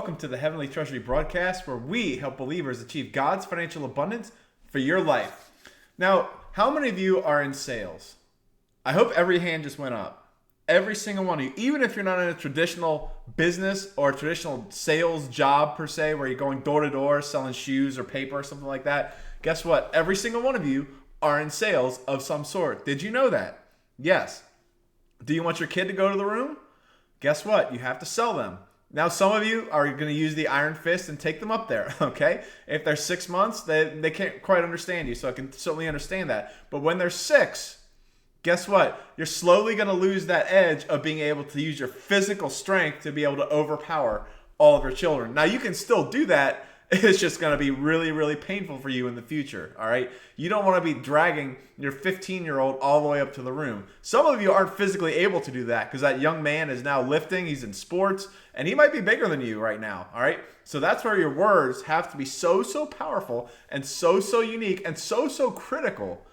welcome to the Heavenly Treasury broadcast, where we help believers achieve God's financial abundance for your life. Now, how many of you are in sales? I hope every hand just went up. Every single one of you, even if you're not in a traditional business or a traditional sales job per se, where you're going door to door selling shoes or paper or something like that, guess what? Every single one of you are in sales of some sort. Did you know that? Yes. Do you want your kid to go to the room? Guess what? You have to sell them. Now, some of you are going to use the iron fist and take them up there, okay? If they're 6 months, they can't quite understand you, so I can certainly understand that. But when they're 6, guess what? You're slowly going to lose that edge of being able to use your physical strength to be able to overpower all of your children. Now, you can still do that. It's just going to be really, really painful for you in the future, all right? You don't want to be dragging your 15-year-old all the way up to the room. Some of you aren't physically able to do that because that young man is now lifting, he's in sports, and he might be bigger than you right now, all right? So that's where your words have to be so powerful and so unique and so critical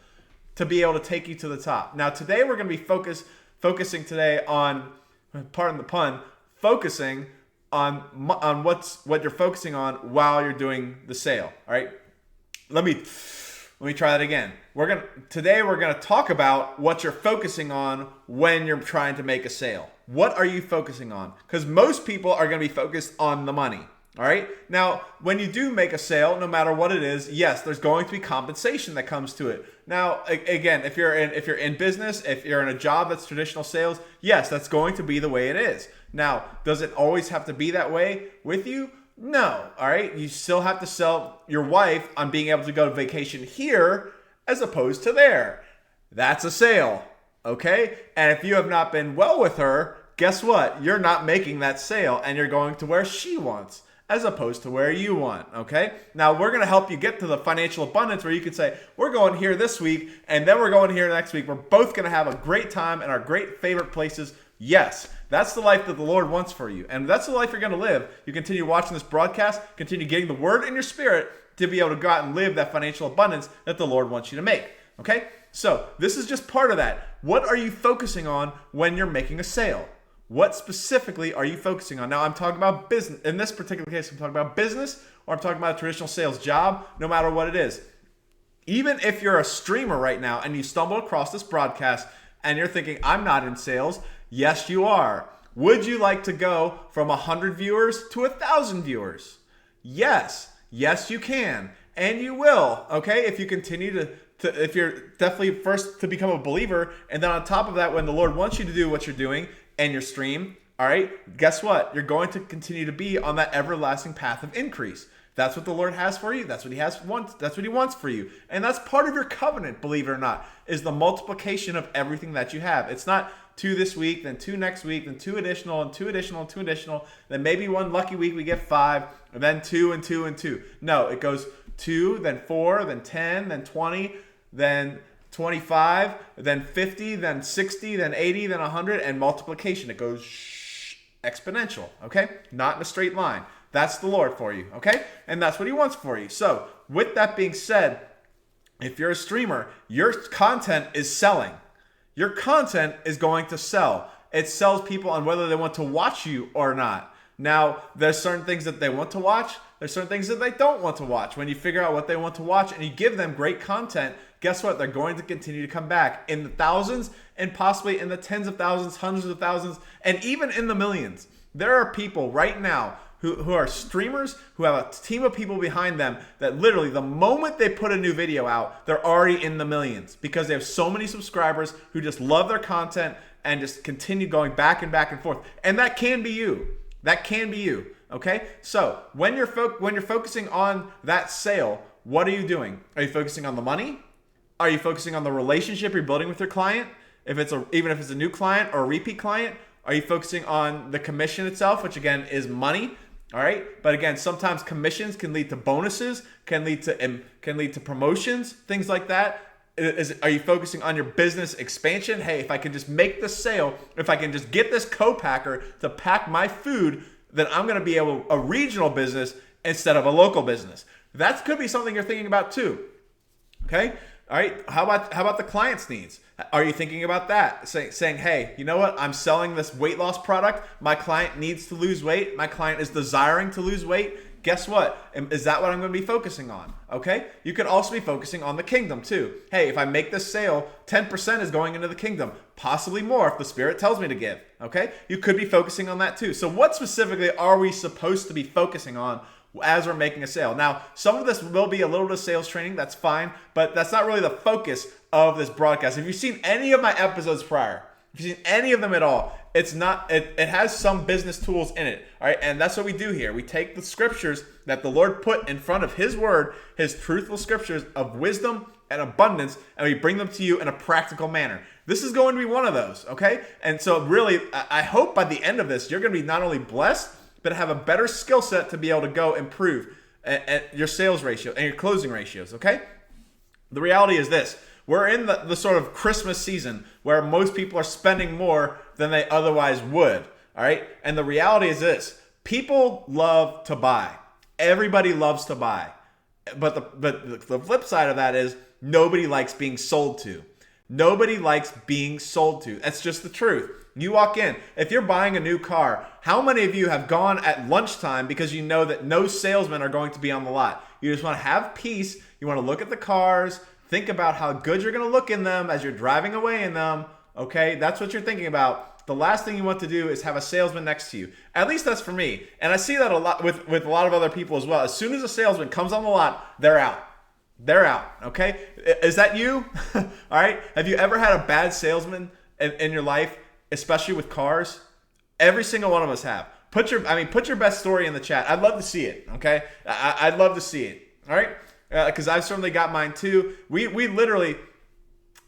to be able to take you to the top. Now, today we're going to be focusing today on, pardon the pun, focusing on what you're focusing on while you're doing the sale. All right, let me try that again. Today we're gonna talk about what you're focusing on when you're trying to make a sale. What are you focusing on? Because most people are gonna be focused on the money. All right. Now, when you do make a sale, no matter what it is, yes, there's going to be compensation that comes to it. Now, again, if you're in business, if you're in a job that's traditional sales, yes, that's going to be the way it is. Now, does it always have to be that way with you? No. All right. You still have to sell your wife on being able to go to vacation here as opposed to there. That's a sale. Okay. And if you have not been well with her, guess what? You're not making that sale and you're going to where she wants as opposed to where you want, okay? Now, we're going to help you get to the financial abundance where you can say, we're going here this week, and then we're going here next week. We're both going to have a great time in our great favorite places. Yes, that's the life that the Lord wants for you, and that's the life you're going to live. You continue watching this broadcast, continue getting the word in your spirit to be able to go out and live that financial abundance that the Lord wants you to make, okay? So, this is just part of that. What are you focusing on when you're making a sale? What specifically are you focusing on? Now, I'm talking about business. In this particular case, I'm talking about business, or I'm talking about a traditional sales job, no matter what it is. Even if you're a streamer right now and you stumble across this broadcast and you're thinking, I'm not in sales, yes, you are. Would you like to go from 100 viewers to 1,000 viewers? Yes. Yes, you can. And you will, okay? If you continue to if you're definitely first to become a believer, and then on top of that, when the Lord wants you to do what you're doing, and your stream, all right, guess what? You're going to continue to be on that everlasting path of increase. That's what the Lord has for you. That's what He wants for you. And that's part of your covenant, believe it or not, is the multiplication of everything that you have. It's not 2 this week, then 2 next week, then 2 additional, and 2 additional, and 2 additional. Then maybe one lucky week we get 5, and then 2 and 2 and 2. No, it goes 2, then 4, then 10, then 20, then 25, then 50, then 60, then 80, then 100, and multiplication. It goes exponential, okay? Not in a straight line. That's the Lord for you, okay? And that's what He wants for you. So, with that being said, if you're a streamer, your content is selling. Your content is going to sell. It sells people on whether they want to watch you or not. Now, there's certain things that they want to watch. There's certain things that they don't want to watch. When you figure out what they want to watch and you give them great content, guess what? They're going to continue to come back in the thousands and possibly in the tens of thousands, hundreds of thousands, and even in the millions. There are people right now who are streamers, who have a team of people behind them that literally the moment they put a new video out, they're already in the millions because they have so many subscribers who just love their content and just continue going back and forth. And that can be you. That can be you. Okay? So when you're focusing on that sale, what are you doing? Are you focusing on the money? Are you focusing on the relationship you're building with your client? Even if it's a new client or a repeat client, are you focusing on the commission itself, which again is money? All right. But again, sometimes commissions can lead to bonuses, can lead to promotions, things like that. Are you focusing on your business expansion? Hey, if I can just make this sale, if I can just get this co-packer to pack my food, then I'm going to be a regional business instead of a local business. That could be something you're thinking about too. Okay. All right. How about the client's needs? Are you thinking about that? Saying, hey, you know what? I'm selling this weight loss product. My client needs to lose weight. My client is desiring to lose weight. Guess what? Is that what I'm going to be focusing on? Okay. You could also be focusing on the kingdom too. Hey, if I make this sale, 10% is going into the kingdom, possibly more if the Spirit tells me to give. Okay. You could be focusing on that too. So what specifically are we supposed to be focusing on as we're making a sale? Now, some of this will be a little bit of sales training. That's fine, but that's not really the focus of this broadcast. If you've seen any of my episodes prior, if you've seen any of them at all, it's not, it has some business tools in it. All right. And that's what we do here. We take the scriptures that the Lord put in front of his word, his truthful scriptures of wisdom and abundance, and we bring them to you in a practical manner. This is going to be one of those. Okay. And so really, I hope by the end of this, you're going to be not only blessed, but have a better skill set to be able to go improve at your sales ratio and your closing ratios. Okay. The reality is this. We're in the sort of Christmas season where most people are spending more than they otherwise would. All right. And the reality is this. People love to buy. Everybody loves to buy. But the flip side of that is nobody likes being sold to. Nobody likes being sold to. That's just the truth. You walk in. If you're buying a new car, how many of you have gone at lunchtime because you know that no salesmen are going to be on the lot? You just want to have peace. You want to look at the cars. Think about how good you're going to look in them as you're driving away in them. Okay, that's what you're thinking about. The last thing you want to do is have a salesman next to you. At least that's for me. And I see that a lot with a lot of other people as well. As soon as a salesman comes on the lot, they're out. They're out. Okay, is that you? All right. Have you ever had a bad salesman in your life, especially with cars? Every single one of us have. Put your best story in the chat. I'd love to see it. Okay, I'd love to see it. All right. Because I've certainly got mine too. We literally,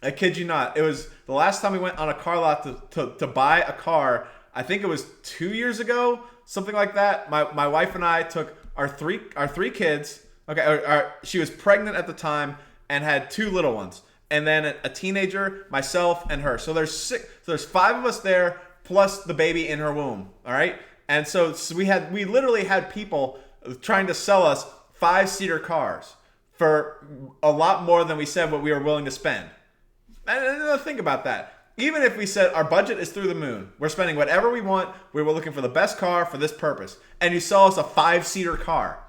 I kid you not, it was the last time we went on a car lot to buy a car. I think it was 2 years ago, something like that. My wife and I took our three kids. Okay, she was pregnant at the time and had two little ones, and then a teenager, myself, and her. So there's 5 of us there plus the baby in her womb. All right, and so we literally had people trying to sell us 5-seater cars for a lot more than we said what we were willing to spend. And think about that. Even if we said our budget is through the moon, we're spending whatever we want, we were looking for the best car for this purpose, and you sell us a 5-seater car.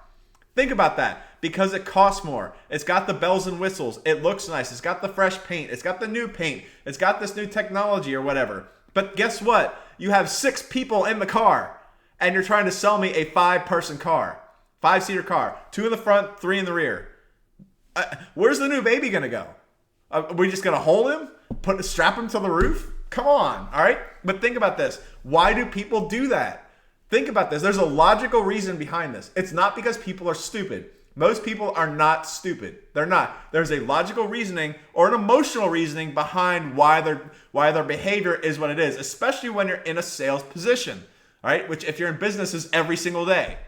Think about that. Because it costs more. It's got the bells and whistles. It looks nice. It's got the fresh paint. It's got the new paint. It's got this new technology or whatever. But guess what? You have 6 people in the car, and you're trying to sell me a 5-person car. 5-seater car. 2 in the front, 3 in the rear. Where's the new baby going to go? Are we just going to hold him? Strap him to the roof? Come on. All right? But think about this. Why do people do that? Think about this. There's a logical reason behind this. It's not because people are stupid. Most people are not stupid. They're not. There's a logical reasoning or an emotional reasoning behind why their behavior is what it is, especially when you're in a sales position, all right? Which if you're in business is every single day,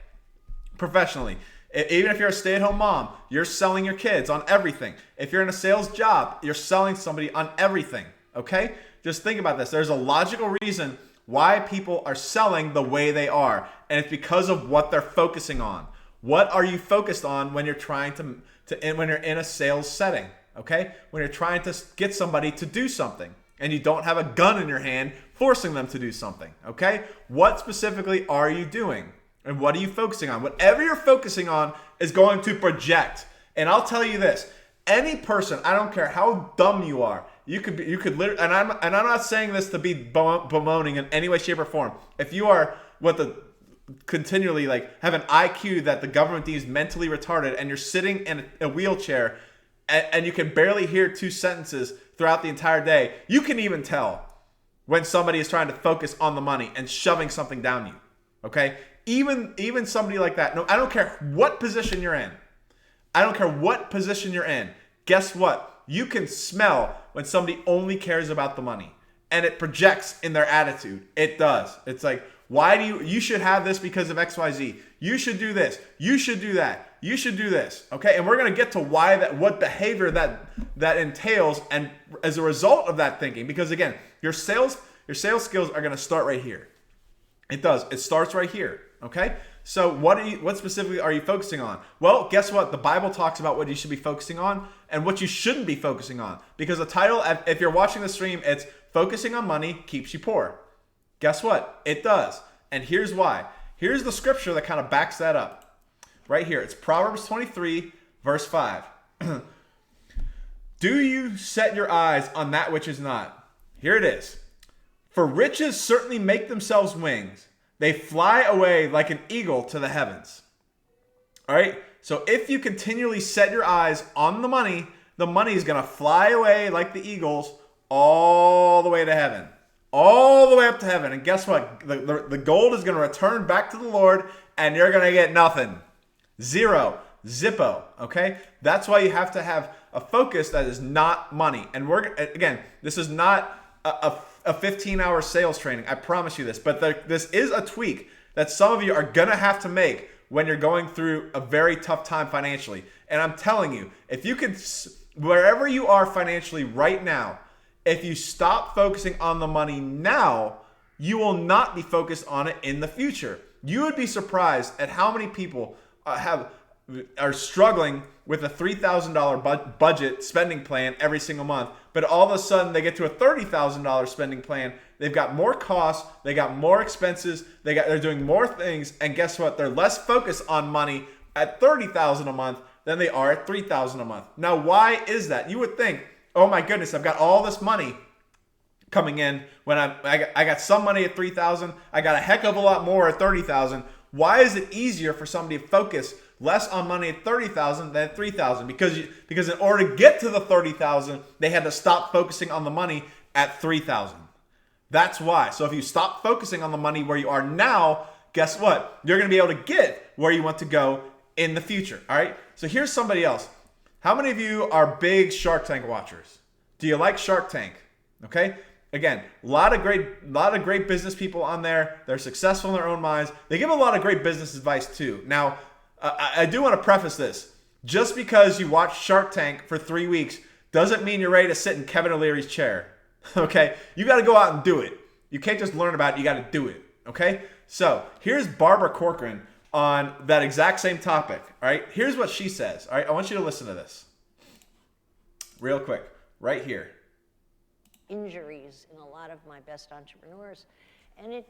professionally. Even if you're a stay-at-home mom, you're selling your kids on everything. If you're in a sales job, you're selling somebody on everything, okay? Just think about this. There's a logical reason why people are selling the way they are, and it's because of what they're focusing on. What are you focused on when you're trying when you're in a sales setting? Okay, when you're trying to get somebody to do something and you don't have a gun in your hand forcing them to do something. Okay, what specifically are you doing and what are you focusing on? Whatever you're focusing on is going to project. And I'll tell you this: any person, I don't care how dumb you are, you could literally, and I'm not saying this to be bemoaning in any way, shape, or form. If you are continually have an IQ that the government deems mentally retarded, and you're sitting in a wheelchair and you can barely hear 2 sentences throughout the entire day, you can even tell when somebody is trying to focus on the money and shoving something down you. Okay, even somebody like that. No, I don't care what position you're in. I don't care what position you're in. Guess what? You can smell when somebody only cares about the money, and it projects in their attitude. It does. It's like, why do you should have this because of XYZ. You should do this. You should do that. You should do this. Okay. And we're going to get to what behavior that entails. And as a result of that thinking, because again, your sales skills are going to start right here. It does. It starts right here. Okay? So what specifically are you focusing on? Well, guess what? The Bible talks about what you should be focusing on and what you shouldn't be focusing on. Because the title, if you're watching the stream, it's Focusing on Money Keeps You Poor. Guess what? It does. And here's why. Here's the scripture that kind of backs that up. Right here. It's Proverbs 23, verse 5. Do you set your eyes on that which is not? Here it is. For riches certainly make themselves wings. They fly away like an eagle to the heavens. All right. So if you continually set your eyes on the money is going to fly away like the eagles all the way to heaven. All the way up to heaven. And guess what? The gold is going to return back to the Lord and you're going to get nothing. Zero. Zippo. Okay. That's why you have to have a focus that is not money. And this is not a 15-hour sales training. I promise you this. But this is a tweak that some of you are going to have to make when you're going through a very tough time financially. And I'm telling you, if you could, wherever you are financially right now, if you stop focusing on the money now, you will not be focused on it in the future. You would be surprised at how many people are struggling with a $3,000 budget spending plan every single month, but all of a sudden they get to a $30,000 spending plan. They've got more costs, they got more expenses, they're doing more things, and guess what? They're less focused on money at $30,000 a month than they are at $3,000 a month. Now, why is that? You would think, oh my goodness, I've got all this money coming in when I got some money at $3,000, I got a heck of a lot more at $30,000. Why is it easier for somebody to focus less on money at $30,000 than at $3,000? Because in order to get to the $30,000, they had to stop focusing on the money at $3,000. That's why. So if you stop focusing on the money where you are now, guess what? You're going to be able to get where you want to go in the future. All right. So here's somebody else. How many of you are big Shark Tank watchers? Do you like Shark Tank? Okay. Again, a lot of great business people on there. They're successful in their own minds. They give a lot of great business advice too. Now, I do want to preface this. Just because you watch Shark Tank for 3 weeks doesn't mean you're ready to sit in Kevin O'Leary's chair. Okay? You got to go out and do it. You can't just learn about it. You got to do it. Okay? So here's Barbara Corcoran on that exact same topic. All right? Here's what she says. All right? I want you to listen to this real quick. Right here. Injuries in a lot of my best entrepreneurs, and it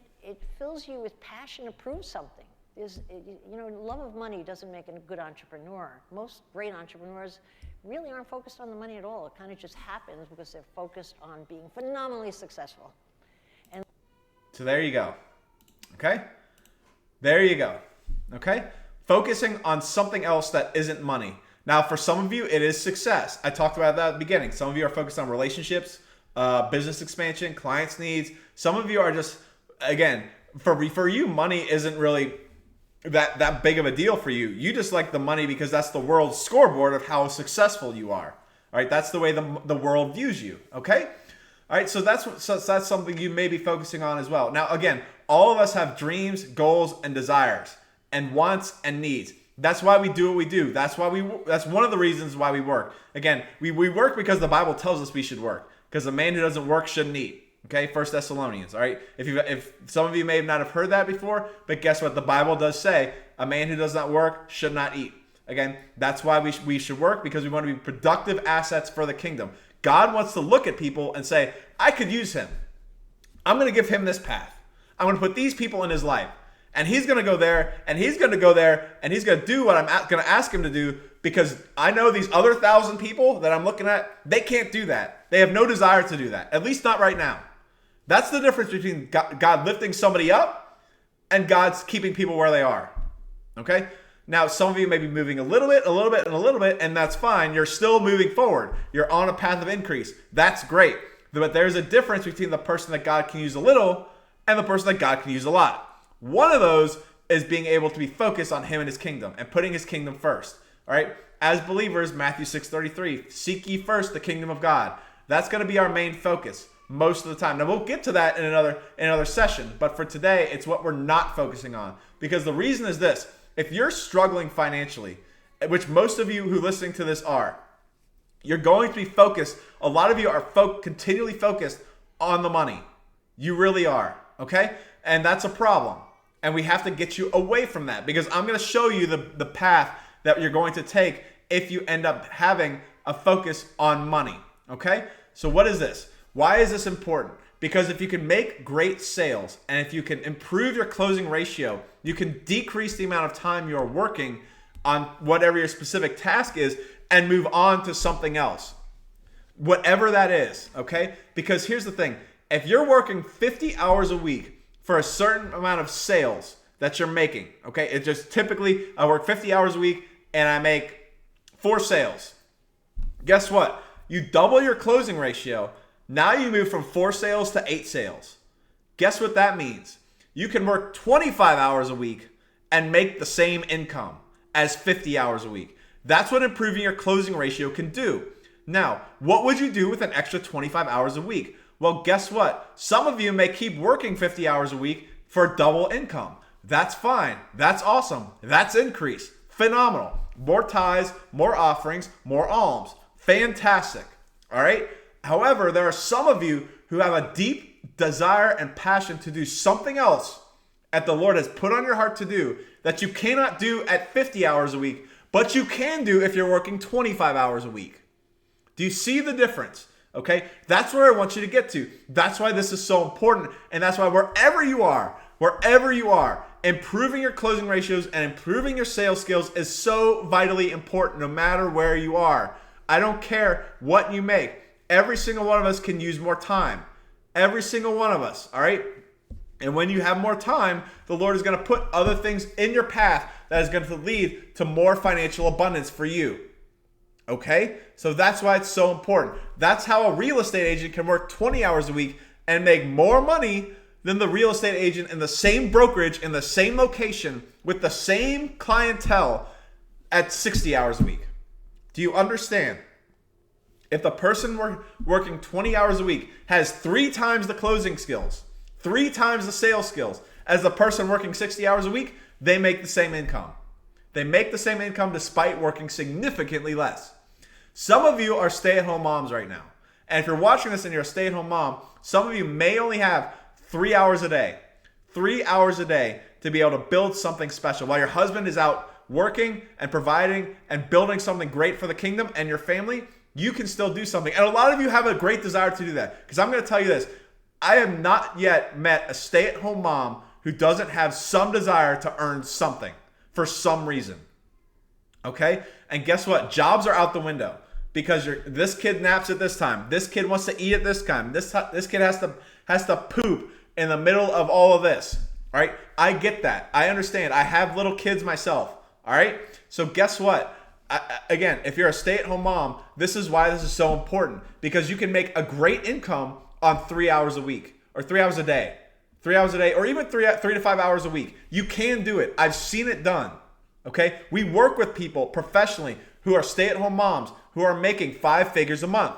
fills you with passion to prove something. Love of money doesn't make a good entrepreneur. Most great entrepreneurs really aren't focused on the money at all. It kind of just happens because they're focused on being phenomenally successful. And so there you go. Okay? There you go. Okay? Focusing on something else that isn't money. Now, for some of you, it is success. I talked about that at the beginning. Some of you are focused on relationships, business expansion, clients' needs. Some of you are just, again, for you, money isn't really that big of a deal for you. You just like the money because that's the world's scoreboard of how successful you are. All right, that's the way the world views you. Okay, all right. So that's something you may be focusing on as well. Now, again, all of us have dreams, goals, and desires, and wants and needs. That's why we do what we do. That's one of the reasons why we work. Again, we work because the Bible tells us we should work. Because a man who doesn't work shouldn't eat. Okay, 1 Thessalonians. All right. If some of you may not have heard that before, but guess what? The Bible does say a man who does not work should not eat. Again, that's why we should work, because we want to be productive assets for the kingdom. God wants to look at people and say, I could use him. I'm going to give him this path. I'm going to put these people in his life. And he's going to go there, and he's going to go there, and he's going to do what I'm going to ask him to do, because I know these other 1,000 people that I'm looking at, they can't do that. They have no desire to do that, at least not right now. That's the difference between God lifting somebody up and God's keeping people where they are. Okay? Now, some of you may be moving a little bit, and that's fine. You're still moving forward. You're on a path of increase. That's great. But there's a difference between the person that God can use a little and the person that God can use a lot. One of those is being able to be focused on him and his kingdom and putting his kingdom first. All right? As believers, Matthew 6:33, seek ye first the kingdom of God. That's going to be our main focus most of the time. Now, we'll get to that in another session, but for today, it's what we're not focusing on. Because the reason is this: if you're struggling financially, which most of you who are listening to this are, you're going to be focused. A lot of you are continually focused on the money. You really are, okay? And that's a problem. And we have to get you away from that, because I'm going to show you the path that you're going to take if you end up having a focus on money. Okay? So what is this? Why is this important? Because if you can make great sales and if you can improve your closing ratio, you can decrease the amount of time you're working on whatever your specific task is and move on to something else. Whatever that is, okay? Because here's the thing. If you're working 50 hours a week for a certain amount of sales that you're making, okay? It just typically, I work 50 hours a week and I make 4 sales. Guess what? You double your closing ratio. Now you move from 4 sales to 8 sales. Guess what that means? You can work 25 hours a week and make the same income as 50 hours a week. That's what improving your closing ratio can do. Now, what would you do with an extra 25 hours a week? Well, guess what? Some of you may keep working 50 hours a week for double income. That's fine. That's awesome. That's increase. Phenomenal. More tithes, more offerings, more alms. Fantastic. All right? However, there are some of you who have a deep desire and passion to do something else that the Lord has put on your heart to do that you cannot do at 50 hours a week, but you can do if you're working 25 hours a week. Do you see the difference? Okay? That's where I want you to get to. That's why this is so important. And that's why wherever you are, improving your closing ratios and improving your sales skills is so vitally important no matter where you are. I don't care what you make. Every single one of us can use more time. Every single one of us, all right? And when you have more time, the Lord is going to put other things in your path that is going to lead to more financial abundance for you. Okay? So that's why it's so important. That's how a real estate agent can work 20 hours a week and make more money than the real estate agent in the same brokerage, in the same location, with the same clientele at 60 hours a week. Do you understand? If the person working 20 hours a week has 3 times the closing skills, 3 times the sales skills as the person working 60 hours a week, they make the same income. They make the same income despite working significantly less. Some of you are stay-at-home moms right now. And if you're watching this and you're a stay-at-home mom, some of you may only have 3 hours a day. 3 hours a day to be able to build something special while your husband is out working and providing and building something great for the kingdom and your family. You can still do something. And a lot of you have a great desire to do that. Because I'm going to tell you this. I have not yet met a stay-at-home mom who doesn't have some desire to earn something for some reason. Okay? And guess what? Jobs are out the window. Because this kid naps at this time. This kid wants to eat at this time. This kid has to poop in the middle of all of this. All right? I get that. I understand. I have little kids myself. All right? So guess what? Again, if you're a stay-at-home mom, this is why this is so important, because you can make a great income on 3 hours a week or 3 hours a day, 3 hours a day, or even 3 to 5 hours a week. You can do it. I've seen it done. Okay. We work with people professionally who are stay-at-home moms who are making 5 figures a month.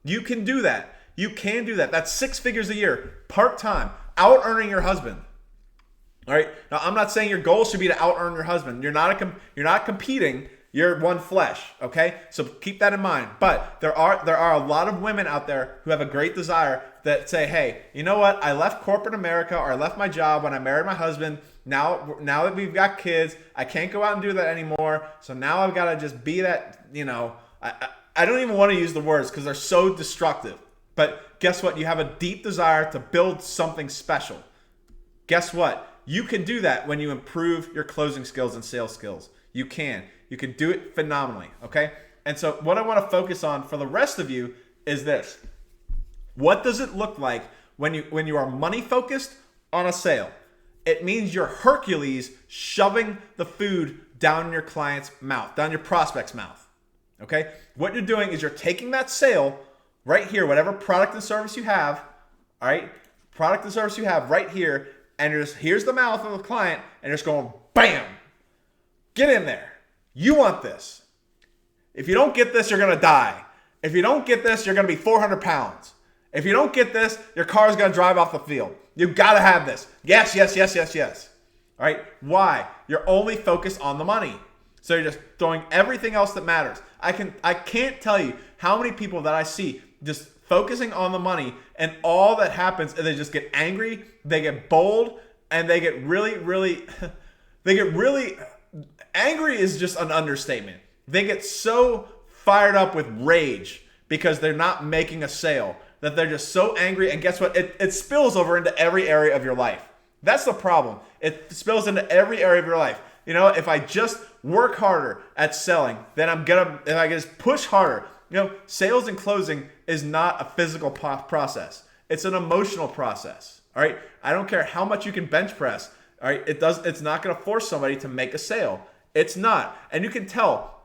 You can do that. You can do that. That's 6 figures a year, part-time, out-earning your husband. All right. Now, I'm not saying your goal should be to out-earn your husband. You're not competing. You're one flesh, okay? So keep that in mind. But there are a lot of women out there who have a great desire that say, hey, you know what? I left corporate America, or I left my job when I married my husband. Now that we've got kids, I can't go out and do that anymore. So now I've got to just be that, I don't even want to use the words because they're so destructive. But guess what? You have a deep desire to build something special. Guess what? You can do that when you improve your closing skills and sales skills. You can. You can do it phenomenally, okay? And so what I want to focus on for the rest of you is this. What does it look like when you are money focused on a sale? It means you're Hercules shoving the food down your client's mouth, down your prospect's mouth, okay? What you're doing is you're taking that sale right here, whatever product and service you have, all right? Product and service you have right here, and here's the mouth of the client, and you're just going, bam, get in there. You want this. If you don't get this, you're going to die. If you don't get this, you're going to be 400 pounds. If you don't get this, your car is going to drive off the field. You've got to have this. Yes, yes, yes, yes, yes. All right? Why? You're only focused on the money. So you're just throwing everything else that matters. I can't tell you how many people that I see just focusing on the money, and all that happens is they just get angry, they get bold, and they get really, really, they get really angry is just an understatement. They get so fired up with rage because they're not making a sale that they're just so angry. And guess what? It spills over into every area of your life. That's the problem. It spills into every area of your life. You know, if I just work harder at selling, then if I just push harder. You know, sales and closing is not a physical process. It's an emotional process. All right. I don't care how much you can bench press. All right. It's not going to force somebody to make a sale. It's not. And you can tell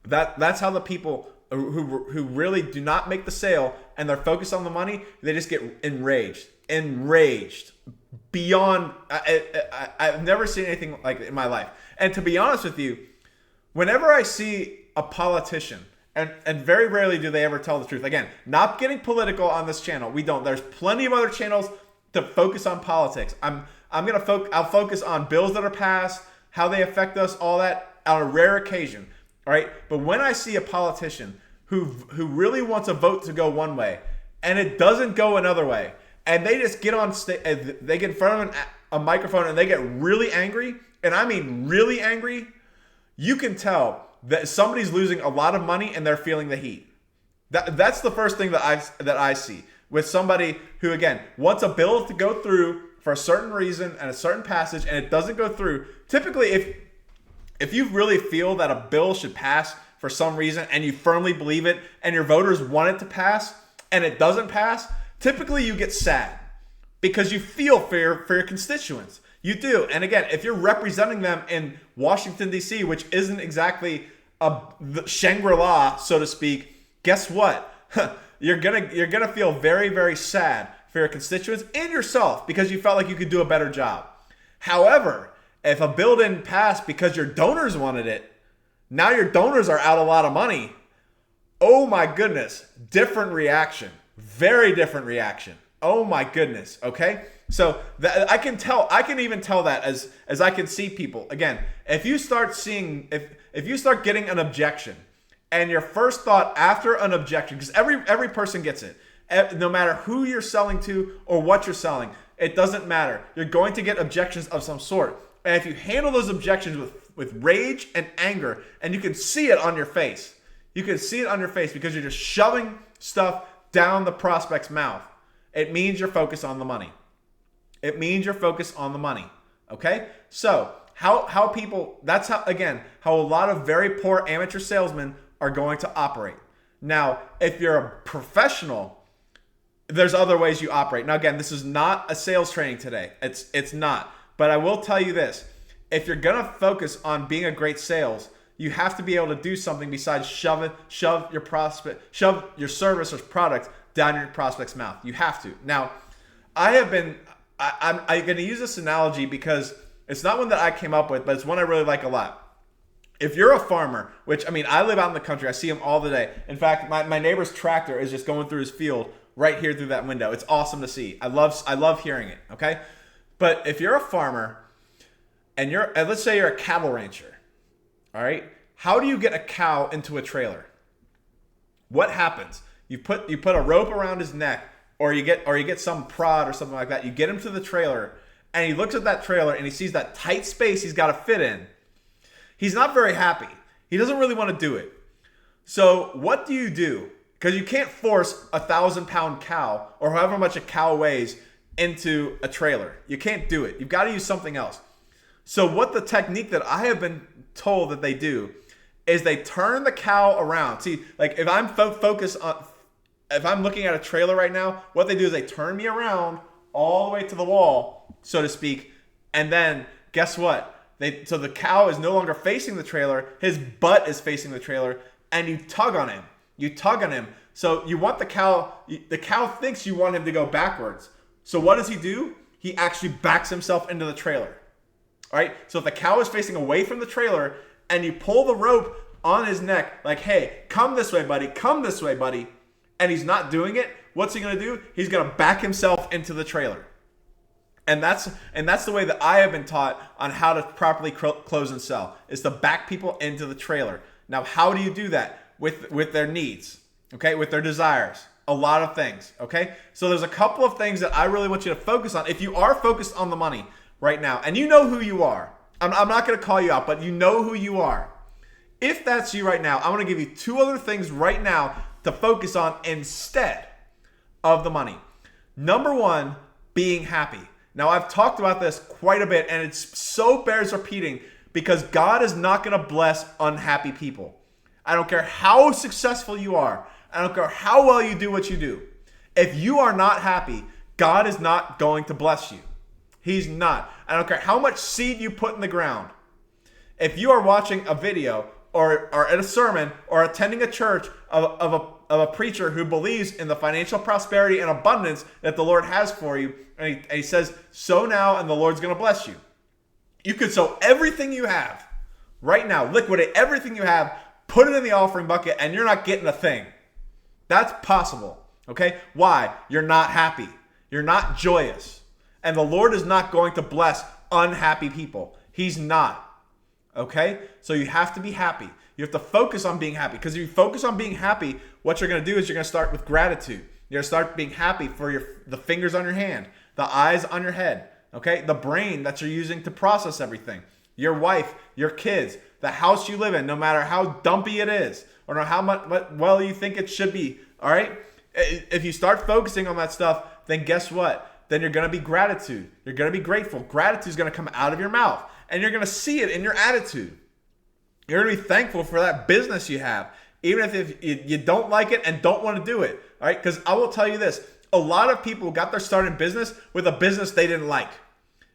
that's how the people who really do not make the sale and they're focused on the money, they just get enraged beyond. I've never seen anything like it in my life. And to be honest with you, whenever I see a politician, and very rarely do they ever tell the truth. Again, not getting political on this channel. We don't. There's plenty of other channels to focus on politics. I'll focus on bills that are passed, how they affect us, all that on a rare occasion. All right. But when I see a politician who really wants a vote to go one way and it doesn't go another way, and they just get on they get in front of a microphone and they get really angry, and I mean really angry, you can tell that somebody's losing a lot of money and they're feeling the heat. That's the first thing that I see with somebody who, again, wants a bill to go through for a certain reason and a certain passage, and it doesn't go through. Typically, if you really feel that a bill should pass for some reason and you firmly believe it and your voters want it to pass and it doesn't pass, typically you get sad because you feel for your constituents. You do. And again, if you're representing them in Washington, D.C., which isn't exactly the Shangri-La, so to speak, guess what? You're gonna feel very, very sad for your constituents and yourself because you felt like you could do a better job. However, if a bill didn't pass because your donors wanted it, now your donors are out a lot of money. Oh my goodness, different reaction. Very different reaction. Oh my goodness, okay? So I can even tell that as I can see people. Again, if you start getting an objection, and your first thought after an objection, because every person gets it, no matter who you're selling to or what you're selling, it doesn't matter. You're going to get objections of some sort. And if you handle those objections with rage and anger, and you can see it on your face, because you're just shoving stuff down the prospect's mouth, it means you're focused on the money. It means you're focused on the money. Okay? So how people, that's how a lot of very poor amateur salesmen are going to operate. Now, if you're a professional, there's other ways you operate. Now, again, this is not a sales training today. It's not. But I will tell you this. If you're going to focus on being a great sales, you have to be able to do something besides shove your service or product down your prospect's mouth. You have to. Now, I'm going to use this analogy because it's not one that I came up with, but it's one I really like a lot. If you're a farmer, which, I mean, I live out in the country. I see them all the day. In fact, my neighbor's tractor is just going through his field right here through that window. It's awesome to see. I love hearing it, okay? But if you're a farmer and let's say you're a cattle rancher, all right? How do you get a cow into a trailer? What happens? You put a rope around his neck, or you get some prod or something like that. You get him to the trailer, and he looks at that trailer and he sees that tight space he's got to fit in. He's not very happy. He doesn't really want to do it. So what do? Because you can't force a 1,000-pound cow or however much a cow weighs into a trailer. You can't do it. You've got to use something else. So what the technique that I have been told that they do is they turn the cow around. See, like if I'm if I'm looking at a trailer right now, what they do is they turn me around all the way to the wall, so to speak, and then guess what? So the cow is no longer facing the trailer, his butt is facing the trailer, and you tug on him. So you want the cow thinks you want him to go backwards. So what does he do? He actually backs himself into the trailer. All right? So if the cow is facing away from the trailer and you pull the rope on his neck, like, hey, come this way, buddy, and he's not doing it, what's he going to do? He's going to back himself into the trailer. And that's the way that I have been taught on how to properly close and sell, is to back people into the trailer. Now, how do you do that? With their needs, okay? With their desires. A lot of things, okay? So there's a couple of things that I really want you to focus on. If you are focused on the money, right now, and you know who you are. I'm not going to call you out, but you know who you are. If that's you right now, I'm going to give you two other things right now to focus on instead of the money. Number one, being happy. Now, I've talked about this quite a bit, and it so bears repeating because God is not going to bless unhappy people. I don't care how successful you are. I don't care how well you do what you do. If you are not happy, God is not going to bless you. He's not. I don't care how much seed you put in the ground. If you are watching a video or at a sermon or attending a church of a preacher who believes in the financial prosperity and abundance that the Lord has for you, and he says, sow now and the Lord's going to bless you. You could sow everything you have right now, liquidate everything you have, put it in the offering bucket, and you're not getting a thing. That's possible. Okay? Why? You're not happy. You're not joyous. And the Lord is not going to bless unhappy people. He's not. Okay? So you have to be happy. You have to focus on being happy. Because if you focus on being happy, what you're going to do is you're going to start with gratitude. You're going to start being happy for the fingers on your hand, the eyes on your head, okay? The brain that you're using to process everything. Your wife, your kids, the house you live in, no matter how dumpy it is or how much well you think it should be, all right? If you start focusing on that stuff, then guess what? Then you're going to be gratitude. You're going to be grateful. Gratitude is going to come out of your mouth, and you're going to see it in your attitude. You're going to be thankful for that business you have, even if you don't like it and don't want to do it, all right? Because I will tell you this. A lot of people got their start in business with a business they didn't like,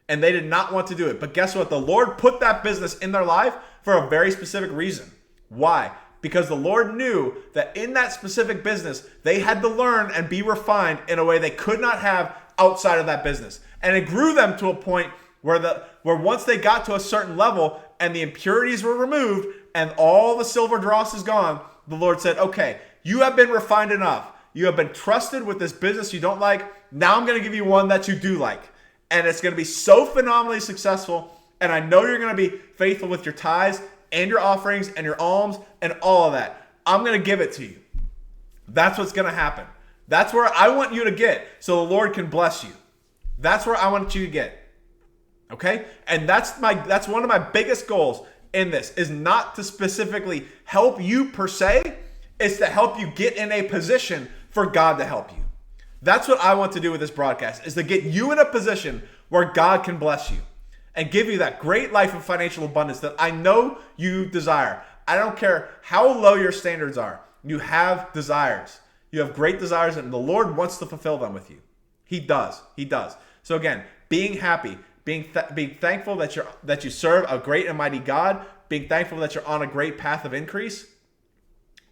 and they did not want to do it. But guess what? The Lord put that business in their life for a very specific reason. Why? Because the Lord knew that in that specific business, they had to learn and be refined in a way they could not have outside of that business. And it grew them to a point where once they got to a certain level and the impurities were removed and all the silver dross is gone, the Lord said, okay, you have been refined enough. You have been trusted with this business you don't like. Now I'm going to give you one that you do like. And it's going to be so phenomenally successful. And I know you're going to be faithful with your tithes and your offerings and your alms and all of that. I'm going to give it to you. That's what's going to happen. That's where I want you to get so the Lord can bless you. That's where I want you to get. Okay? And that's one of my biggest goals in this is not to specifically help you per se. It's to help you get in a position for God to help you. That's what I want to do with this broadcast, is to get you in a position where God can bless you and give you that great life of financial abundance that I know you desire. I don't care how low your standards are. You have desires. You have great desires, and the Lord wants to fulfill them with you. He does. He does. So again, being happy, being thankful that you serve a great and mighty God, being thankful that you're on a great path of increase.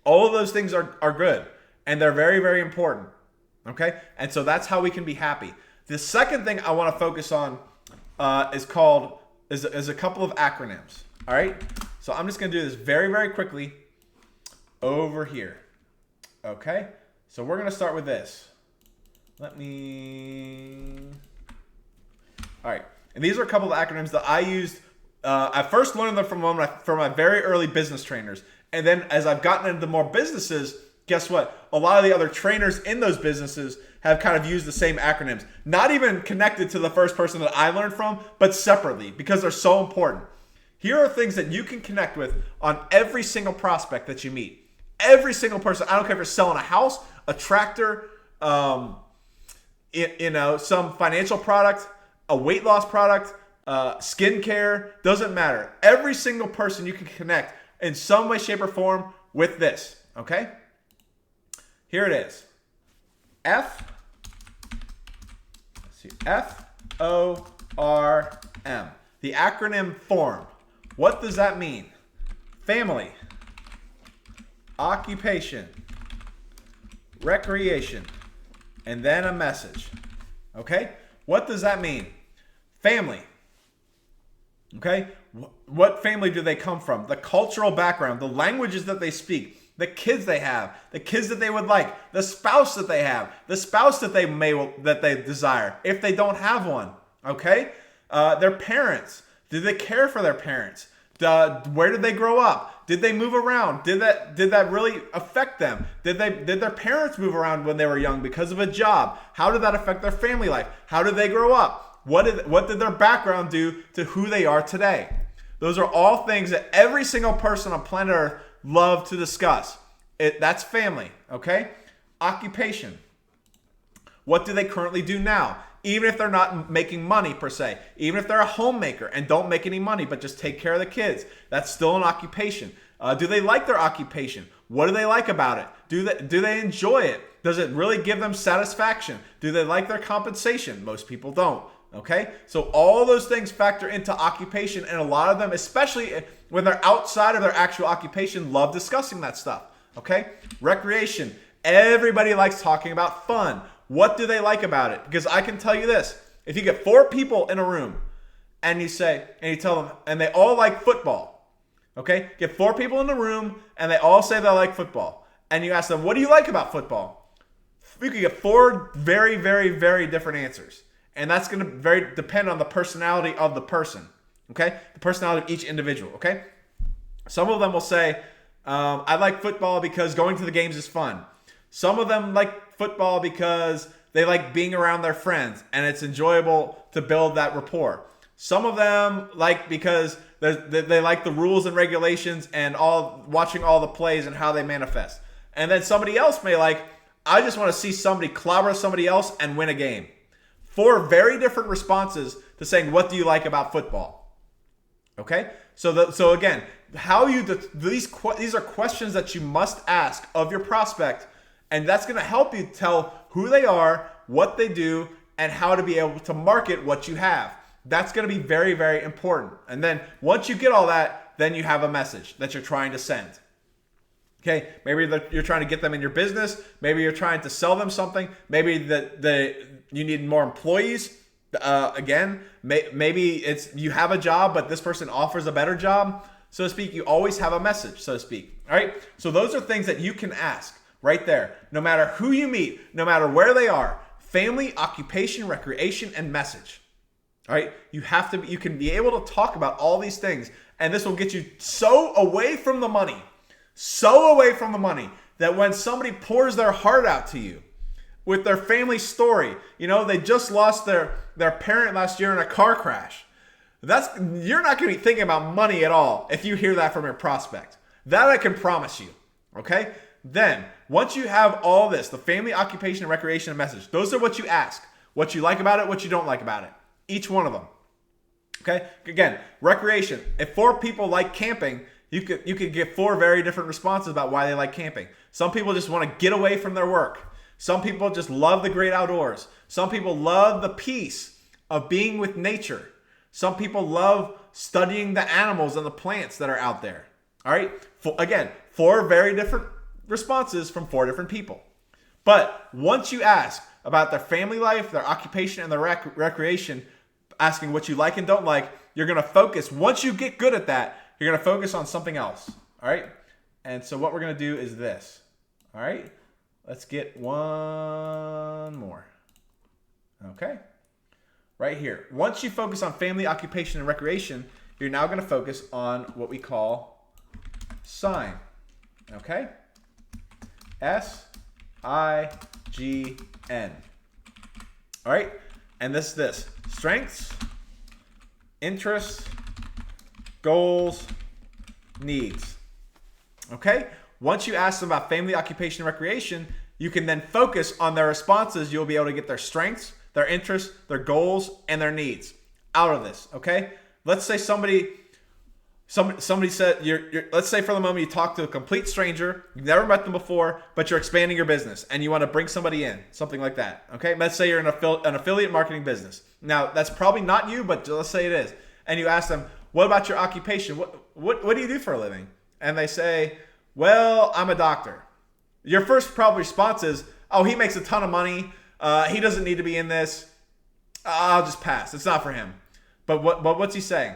All of those things are good, and they're very, very important. Okay? And so that's how we can be happy. The second thing I want to focus on is a couple of acronyms. All right? So I'm just going to do this very, very quickly over here. Okay? So we're going to start with this. All right. And these are a couple of acronyms that I used. I first learned them from my very early business trainers. And then as I've gotten into more businesses, guess what? A lot of the other trainers in those businesses have kind of used the same acronyms. Not even connected to the first person that I learned from, but separately because they're so important. Here are things that you can connect with on every single prospect that you meet. Every single person. I don't care if you're selling a house, a tractor, some financial product, a weight loss product, skincare, doesn't matter. Every single person you can connect in some way, shape, or form with this, okay? Here it is. FORM. The acronym FORM. What does that mean? Family, occupation, recreation, and then a message. Okay? What does that mean? Family. Okay? What family do they come from? The cultural background, the languages that they speak, the kids they have, the kids that they would like, the spouse that they have, the spouse that they desire if they don't have one. Okay? Their parents. Did they care for their parents? Where did they grow up? Did they move around? Did that really affect them? Did their parents move around when they were young because of a job? How did that affect their family life? How did they grow up? What did their background do to who they are today? Those are all things that every single person on planet Earth love to discuss. That's family, okay? Occupation. What do they currently do now? Even if they're not making money per se, even if they're a homemaker and don't make any money but just take care of the kids, that's still an occupation. Do they like their occupation? What do they like about it? Do they enjoy it? Does it really give them satisfaction? Do they like their compensation? Most people don't. Okay? So all those things factor into occupation, and a lot of them, especially when they're outside of their actual occupation, love discussing that stuff. Okay? Recreation. Everybody likes talking about fun. What do they like about it? Because I can tell you this. If you get 4 people in a room and you tell them, and they all like football. Okay? Get 4 people in the room and they all say they like football. And you ask them, what do you like about football? You could get 4 very, very, very different answers. And that's going to depend on the personality of the person. Okay? The personality of each individual. Okay? Some of them will say, I like football because going to the games is fun. Some of them like football because they like being around their friends and it's enjoyable to build that rapport. Some of them like because they like the rules and regulations and watching all the plays and how they manifest. And then somebody else may like, I just want to see somebody clobber somebody else and win a game. 4 very different responses to saying, what do you like about football? Okay? So again, these are questions that you must ask of your prospect, and that's going to help you tell who they are, what they do, and how to be able to market what you have. That's going to be very, very important. And then once you get all that, then you have a message that you're trying to send. Okay, maybe you're trying to get them in your business. Maybe you're trying to sell them something. Maybe you need more employees. Maybe it's you have a job, but this person offers a better job, so to speak. You always have a message, so to speak. All right, so those are things that you can ask right there. No matter who you meet, no matter where they are, family, occupation, recreation, and message. All right, you can be able to talk about all these things, and this will get you so away from the money. So away from the money that when somebody pours their heart out to you with their family story, they just lost their parent last year in a car crash. You're not going to be thinking about money at all if you hear that from your prospect. That I can promise you. Okay? Then, once you have all this, the family, occupation, and recreation and message, those are what you ask. What you like about it, what you don't like about it. Each one of them. Okay? Again, recreation. If 4 people like camping, you could get 4 very different responses about why they like camping. Some people just want to get away from their work. Some people just love the great outdoors. Some people love the peace of being with nature. Some people love studying the animals and the plants that are out there. All right? Again, 4 very different responses from 4 different people. But once you ask about their family life, their occupation, and their recreation, asking what you like and don't like, you're going to focus. Once you get good at that, you're going to focus on something else. All right? And so what we're going to do is this. All right? Let's get one more. Okay? Right here. Once you focus on family, occupation, and recreation, you're now going to focus on what we call sign. Okay? S-I-G-N. All right? And this. Strengths, interests, goals, needs. Okay? Once you ask them about family, occupation, and recreation, you can then focus on their responses. You'll be able to get their strengths, their interests, their goals, and their needs out of this. Okay? Let's say somebody said, let's say for the moment you talk to a complete stranger, you've never met them before, but you're expanding your business and you want to bring somebody in, something like that. Okay? Let's say you're in an affiliate marketing business. Now, that's probably not you, but let's say it is. And you ask them, what about your occupation? What do you do for a living? And they say, well, I'm a doctor. Your first probably response is, oh, he makes a ton of money. He doesn't need to be in this. I'll just pass. It's not for him. But what's he saying?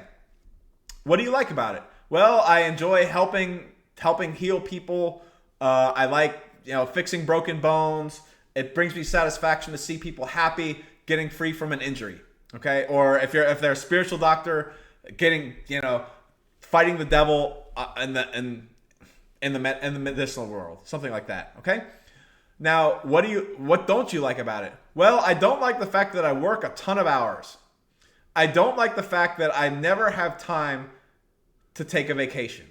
What do you like about it? Well, I enjoy helping heal people. I like fixing broken bones. It brings me satisfaction to see people happy, getting free from an injury. Okay, or if they're a spiritual doctor, getting fighting the devil in the medicinal world, something like that. Okay. Now, what don't you like about it? Well, I don't like the fact that I work a ton of hours. I don't like the fact that I never have time to take a vacation.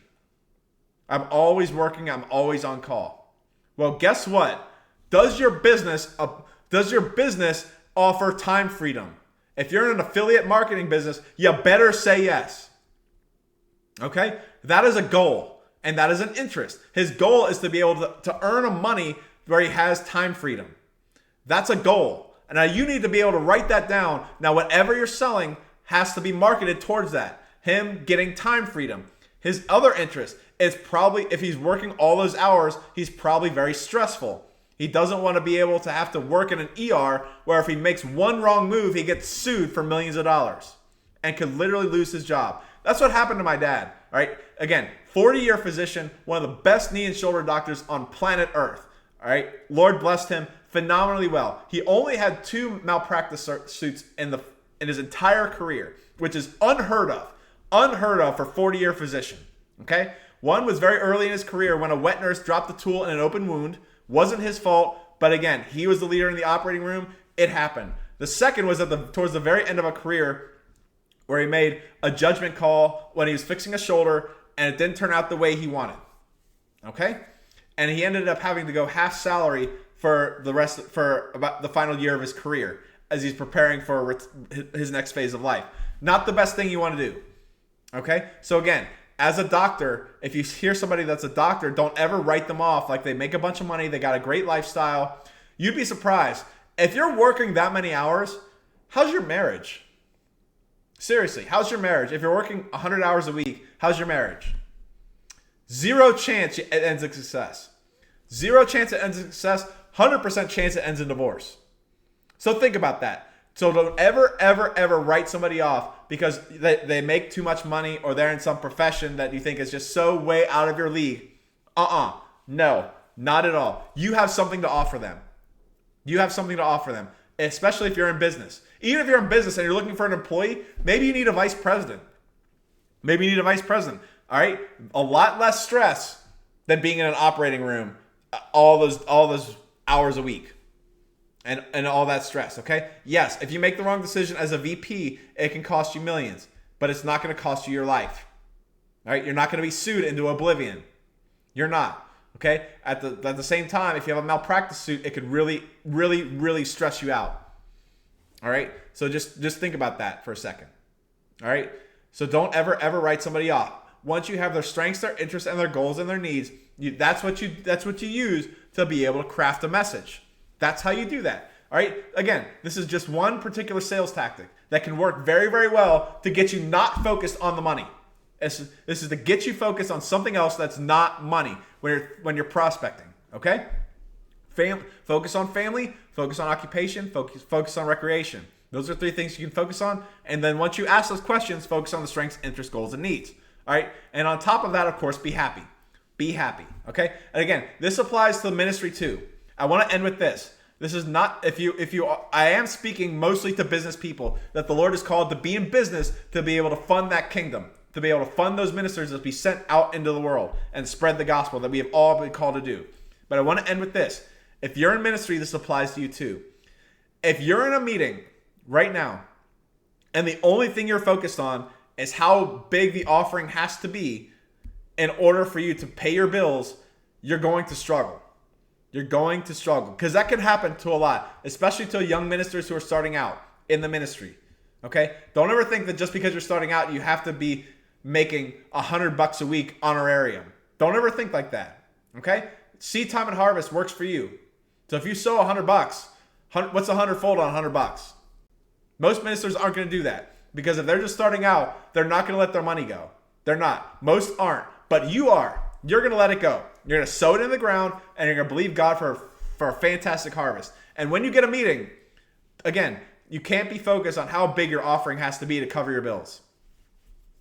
I'm always working. I'm always on call. Well, guess what? Does your business offer time freedom? If you're in an affiliate marketing business, you better say yes. Okay? That is a goal, and that is an interest. His goal is to be able to earn a money where he has time freedom. That's a goal. And now you need to be able to write that down. Now, whatever you're selling has to be marketed towards that. Him getting time freedom. His other interest is probably, if he's working all those hours, he's probably very stressful. He doesn't want to be able to have to work in an ER where if he makes one wrong move, he gets sued for millions of dollars and could literally lose his job. That's what happened to my dad. All right. Again, 40-year physician, one of the best knee and shoulder doctors on planet Earth. All right. Lord blessed him phenomenally well. He only had 2 malpractice suits in his entire career, which is unheard of for 40-year physician. Okay. One was very early in his career when a wet nurse dropped the tool in an open wound. Wasn't his fault, but again, he was the leader in the operating room. It happened. The second was towards the very end of a career where he made a judgment call when he was fixing a shoulder and it didn't turn out the way he wanted. Okay? And he ended up having to go half salary for about the final year of his career as he's preparing for his next phase of life. Not the best thing you want to do. Okay? So again, as a doctor, if you hear somebody that's a doctor, don't ever write them off like they make a bunch of money, they got a great lifestyle. You'd be surprised. If you're working that many hours, how's your marriage? Seriously, how's your marriage? If you're working 100 hours a week, how's your marriage? 0 chance it ends in success. 0 chance it ends in success, 100% chance it ends in divorce. So think about that. So don't ever write somebody off because they make too much money or they're in some profession that you think is just so way out of your league. No, not at all. You have something to offer them. You have something to offer them, especially if you're in business. Even if you're in business and you're looking for an employee, maybe you need a vice president. All right? A lot less stress than being in an operating room all those hours a week. And all that stress, okay? Yes, if you make the wrong decision as a VP, it can cost you millions, but it's not going to cost you your life. All right? You're not going to be sued into oblivion. You're not, okay? At the same time, if you have a malpractice suit, it could really stress you out. All right? So just think about that for a second. All right? So don't ever write somebody off. Once you have their strengths, their interests, and their goals and their needs, that's what you use to be able to craft a message. That's how you do that. All right. Again, this is just one particular sales tactic that can work very, very well to get you not focused on the money. This is to get you focused on something else that's not money when you're prospecting. Okay. Focus on family, focus on occupation, focus on recreation. Those are 3 things you can focus on. And then once you ask those questions, focus on the strengths, interests, goals, and needs. All right. And on top of that, of course, be happy. Be happy. Okay. And again, this applies to the ministry too. I want to end with this. This is not, I am speaking mostly to business people that the Lord is called to be in business to be able to fund that kingdom, to be able to fund those ministers that be sent out into the world and spread the gospel that we have all been called to do. But I want to end with this. If you're in ministry, this applies to you too. If you're in a meeting right now and the only thing you're focused on is how big the offering has to be in order for you to pay your bills, you're going to struggle. You're going to struggle because that can happen to a lot, especially to young ministers who are starting out in the ministry. Okay? Don't ever think that just because you're starting out, you have to be making $100 a week honorarium. Don't ever think like that. Okay? Seed time and harvest works for you. So if you sow $100, what's 100 fold on $100? Most ministers aren't going to do that because if they're just starting out, they're not going to let their money go. They're not. Most aren't, but you are. You're going to let it go. You're going to sow it in the ground, and you're going to believe God for a fantastic harvest. And when you get a meeting, again, you can't be focused on how big your offering has to be to cover your bills.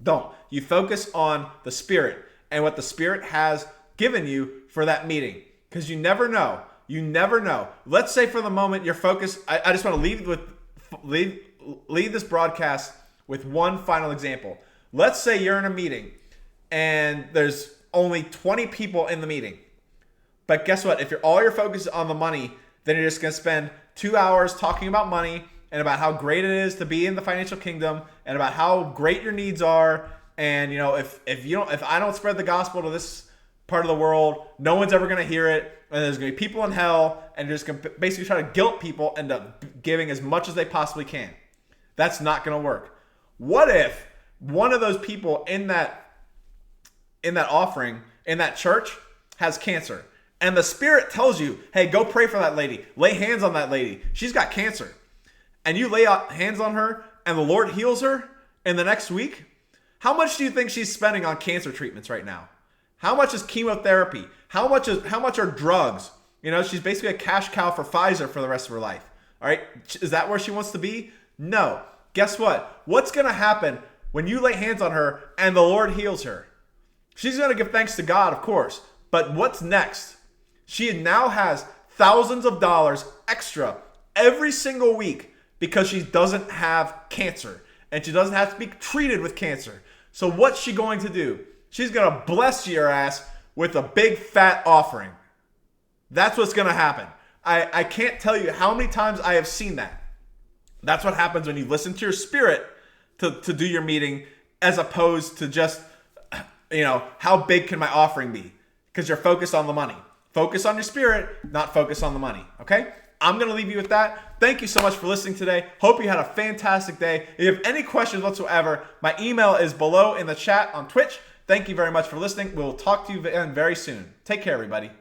Don't. You focus on the Spirit and what the Spirit has given you for that meeting. Because you never know. You never know. Let's say for the moment you're focused. I just want to leave this broadcast with one final example. Let's say you're in a meeting and there's only 20 people in the meeting. But guess what? If all your focus is on the money, then you're just going to spend 2 hours talking about money and about how great it is to be in the financial kingdom and about how great your needs are. And if I don't spread the gospel to this part of the world, no one's ever going to hear it, and there's going to be people in hell, and you're just going to basically try to guilt people into giving as much as they possibly can. That's not going to work. What if one of those people in that offering, in that church, has cancer, and the Spirit tells you, hey, go pray for that lady, lay hands on that lady, she's got cancer, and you lay hands on her and the Lord heals her in the next week? How much do you think she's spending on cancer treatments right now? How much is chemotherapy? How much are drugs? She's basically a cash cow for Pfizer for the rest of her life. All right, is that where she wants to be? No. Guess what? What's going to happen when you lay hands on her and the Lord heals her? She's going to give thanks to God, of course. But what's next? She now has thousands of dollars extra every single week because she doesn't have cancer and she doesn't have to be treated with cancer. So what's she going to do? She's going to bless your ass with a big fat offering. That's what's going to happen. I can't tell you how many times I have seen that. That's what happens when you listen to your spirit to do your meeting, as opposed to just, how big can my offering be? Because you're focused on the money. Focus on your spirit, not focus on the money. Okay? I'm going to leave you with that. Thank you so much for listening today. Hope you had a fantastic day. If you have any questions whatsoever, my email is below in the chat on Twitch. Thank you very much for listening. We'll talk to you again very soon. Take care, everybody.